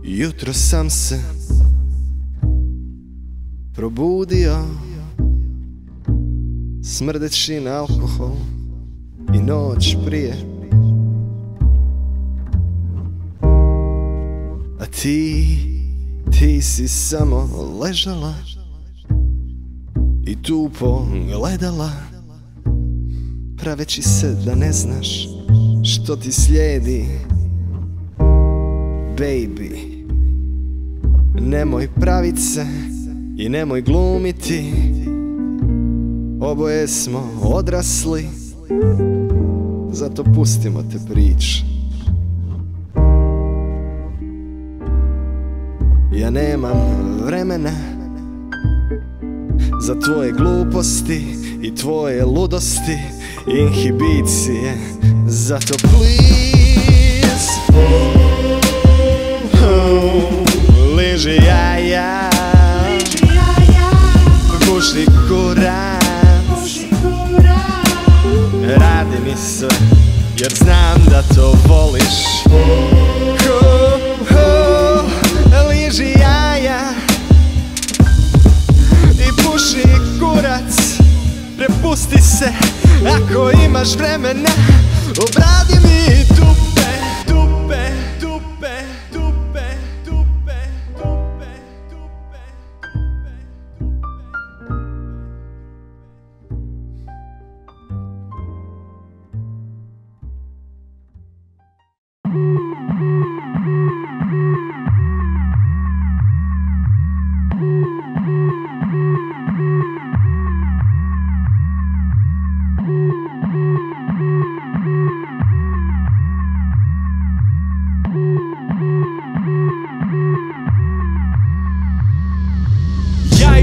Jutro sam se probudio smrdeći na alkohol i noć prije. A ti si samo ležala i tupo gledala, praveći se da ne znaš što ti slijedi. Baby, nemoj pravit se i nemoj glumiti, oboje smo odrasli, zato pustimo te prič. Ja nemam vremena za tvoje gluposti i tvoje ludosti, inhibicije, zato please liži jaja, puši kurac, radi mi sve jer znam da to voliš. Liži jaja i puši kurac, prepusti se ako imaš vremena, obradi mi dupe, dupe, dupe, dupe, dupe, dupe, dupe.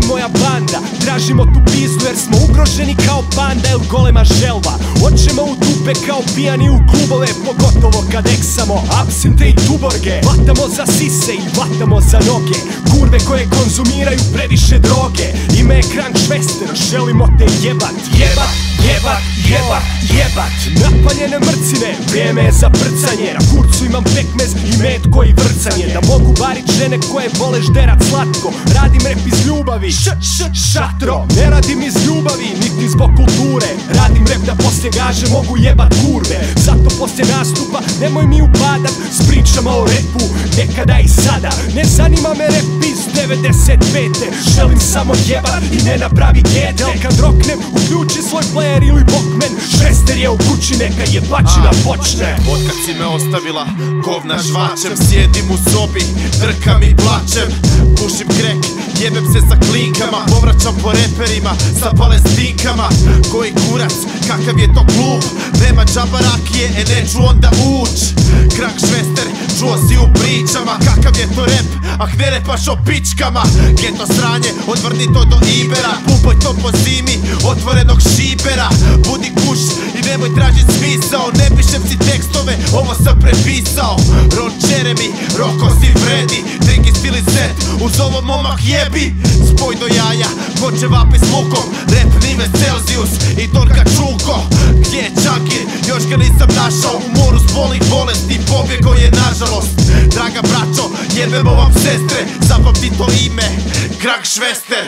Moja banda, tražimo tu pizdu jer smo ugroženi kao panda ili golema želva. Hoćemo u dupe kao pijani u klubove, pogotovo kad eksamo apsinte i tuborge. Vatamo za sise i vatamo za noge, kurve koje konzumiraju previše droge. Ime je Krank Švester, želimo te jebat, jebat, jebat, jebat, jebat. Napaljene mrcine, vrijeme je za prcanje. Na kurcu imam pekmez i med koji vrcanje. Da mogu varit žene koje vole žderat slatko. Radim rep iz ljubavi, šatro. Ne radim iz ljubavi, niti zbog kulture. Radim rep da poslije gaže mogu jebat kurve. Zato poslije nastupa nemoj mi upadat s pričama o repu, nekada i sada. Ne zanima me rep iz 95. Želim samo jebat i ne napravi gete. Kad roknem, uključi svoj player ili Walkman. Švester je u kući, neka jebačina počne. Otkad si me ostavila, govna žvačem. Sjedim u sobi, drkam i plačem. Pušim krek, jebem se sa klinkama. Povraćam po reperima, sa palestinkama. Koji kurac, kakav je to klub. Nema džaba rakije, neću onda uć. Krank Švester, čuo si u pričama. Kakav je to rep, ah ne repaš o pičkama. Geto sranje, odvrni to do Ibera. Pumpoj to po zimi, otvorenog šibera. Budi kuš i nemoj tražit smisao. Ne pišem si tekstove, ovo sam prepisao. Ron Jeremy, Roko si vredi. Drink is still set, uz ovo momak jebi. Spoj do jaja, hoće vape s mukom. Rap Nive Celsius i Dorka Čulko. Gdje je Čakir, još ga nisam našao. U moru spolnih bolesti, pobjego je nažalost. Draga braćo, jebemo vam sestre. Zapamti to ime, Krank Švester.